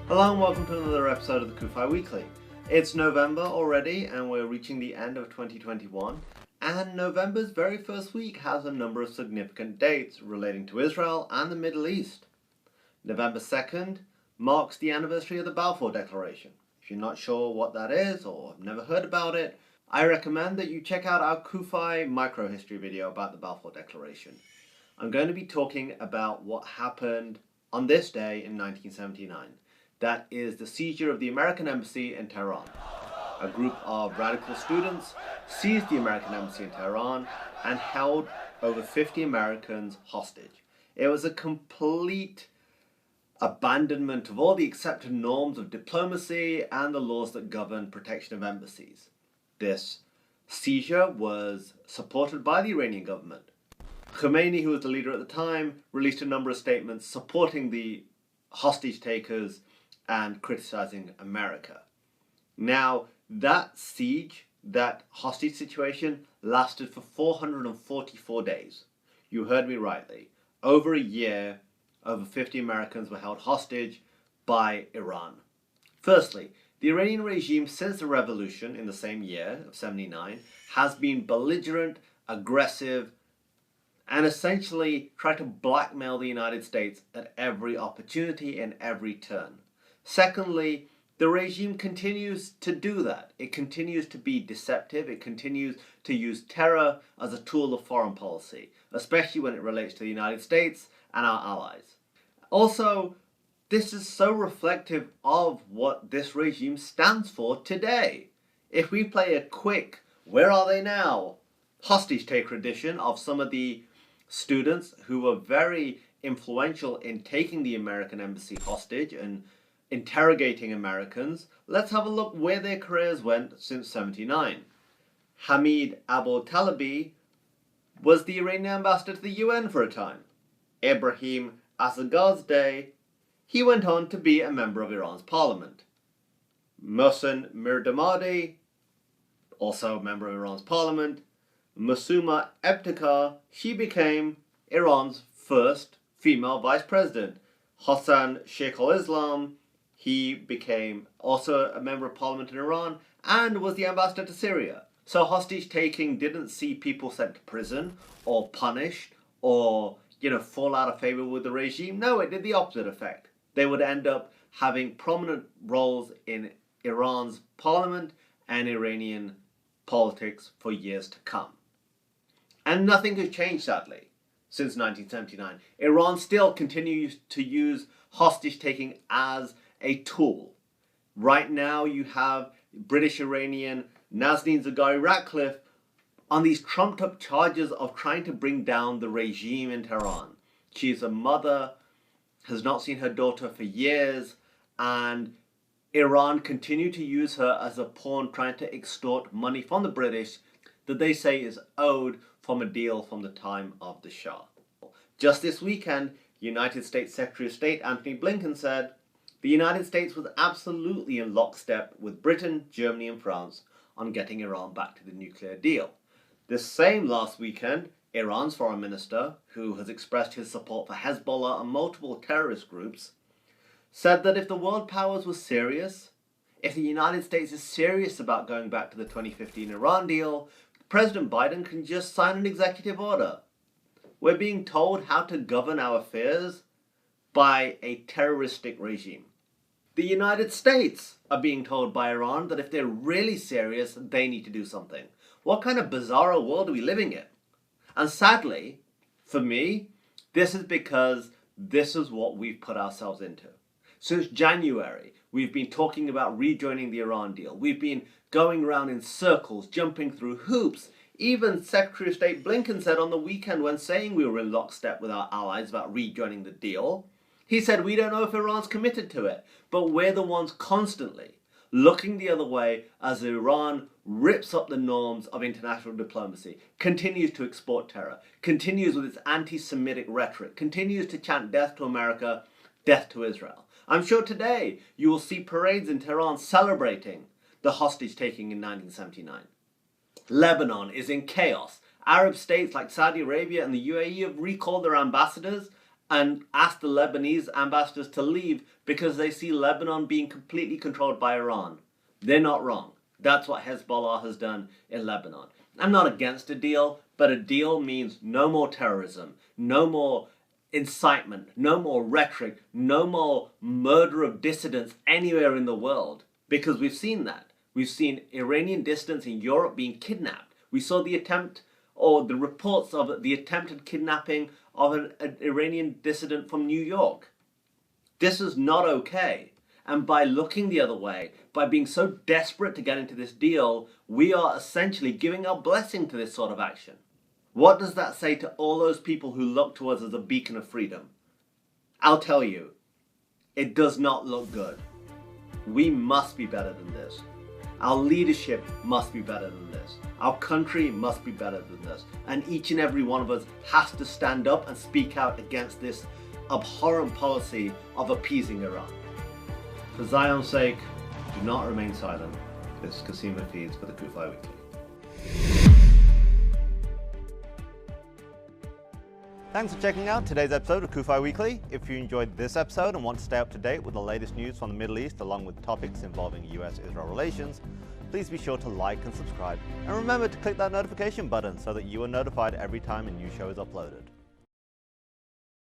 Hello and welcome to another episode of the CUFI Weekly. It's November already and we're reaching the end of 2021, and November's very first week has a number of significant dates relating to Israel and the Middle East. November 2nd marks the anniversary of the Balfour Declaration. If you're not sure what that is or have never heard about it, I recommend that you check out our CUFI microhistory video about the Balfour Declaration. I'm going to be talking about what happened on this day in 1979. That is the seizure of the American embassy in Tehran. A group of radical students seized the American embassy in Tehran and held over 50 Americans hostage. It was a complete abandonment of all the accepted norms of diplomacy and the laws that govern protection of embassies. This seizure was supported by the Iranian government. Khomeini, who was the leader at the time, released a number of statements supporting the hostage takers and criticizing America. Now, that siege, that hostage situation, lasted for 444 days. You heard me rightly. Over a year, over 50 Americans were held hostage by Iran. Firstly, the Iranian regime since the revolution in the same year of 79 has been belligerent, aggressive, and essentially tried to blackmail the United States at every opportunity and every turn. Secondly, the regime continues to do that. It continues to be deceptive. It continues to use terror as a tool of foreign policy, especially when it relates to the United States and our allies. Also, this is so reflective of what this regime stands for today. If we play a quick "Where Are They Now?" hostage taker edition of some of the students who were very influential in taking the American embassy hostage and interrogating Americans, let's have a look where their careers went since 79. Hamid Abu-Talebi was the Iranian ambassador to the UN for a time. Ibrahim Asghazadeh, he went on to be a member of Iran's parliament. Mohsen Mirdamadi, also a member of Iran's parliament. Masuma Ebtekar, she became Iran's first female vice president. Hassan Sheikh al-Islam, he became also a member of parliament in Iran and was the ambassador to Syria. So hostage taking didn't see people sent to prison or punished or, fall out of favor with the regime. No, it did the opposite effect. They would end up having prominent roles in Iran's parliament and Iranian politics for years to come. And nothing has changed, sadly, since 1979. Iran still continues to use hostage-taking as a tool. Right now you have British-Iranian Nazanin Zaghari-Ratcliffe on these trumped-up charges of trying to bring down the regime in Tehran. She is a mother, has not seen her daughter for years, and Iran continue to use her as a pawn trying to extort money from the British that they say is owed from a deal from the time of the Shah. Just this weekend, United States Secretary of State Antony Blinken said, the United States was absolutely in lockstep with Britain, Germany and France on getting Iran back to the nuclear deal. This same last weekend, Iran's foreign minister, who has expressed his support for Hezbollah and multiple terrorist groups, said that if the world powers were serious, if the United States is serious about going back to the 2015 Iran deal, President Biden can just sign an executive order. We're being told how to govern our affairs by a terroristic regime. The United States are being told by Iran that if they're really serious, they need to do something. What kind of bizarre world are we living in? And sadly, for me, this is because this is what we've put ourselves into. Since January, we've been talking about rejoining the Iran deal. We've been going around in circles, jumping through hoops. Even Secretary of State Blinken said on the weekend when saying we were in lockstep with our allies about rejoining the deal, he said we don't know if Iran's committed to it, but we're the ones constantly looking the other way as Iran rips up the norms of international diplomacy, continues to export terror, continues with its anti-Semitic rhetoric, continues to chant death to America, death to Israel. I'm sure today you will see parades in Tehran celebrating the hostage-taking in 1979. Lebanon is in chaos. Arab states like Saudi Arabia and the UAE have recalled their ambassadors and ask the Lebanese ambassadors to leave because they see Lebanon being completely controlled by Iran. They're not wrong. That's what Hezbollah has done in Lebanon. I'm not against a deal, but a deal means no more terrorism, no more incitement, no more rhetoric, no more murder of dissidents anywhere in the world. Because we've seen that. We've seen Iranian dissidents in Europe being kidnapped. We saw the attempt, or the reports of the attempted kidnapping of an Iranian dissident from New York. This is not okay. And by looking the other way, by being so desperate to get into this deal, we are essentially giving our blessing to this sort of action. What does that say to all those people who look to us as a beacon of freedom? I'll tell you, it does not look good. We must be better than this. Our leadership must be better than this. Our country must be better than this. And each and every one of us has to stand up and speak out against this abhorrent policy of appeasing Iran. For Zion's sake, do not remain silent. This is Kasima Feeds for the CUFI Weekly. Thanks for checking out today's episode of CUFI Weekly. If you enjoyed this episode and want to stay up to date with the latest news from the Middle East along with topics involving US-Israel relations, please be sure to like and subscribe. And remember to click that notification button so that you are notified every time a new show is uploaded.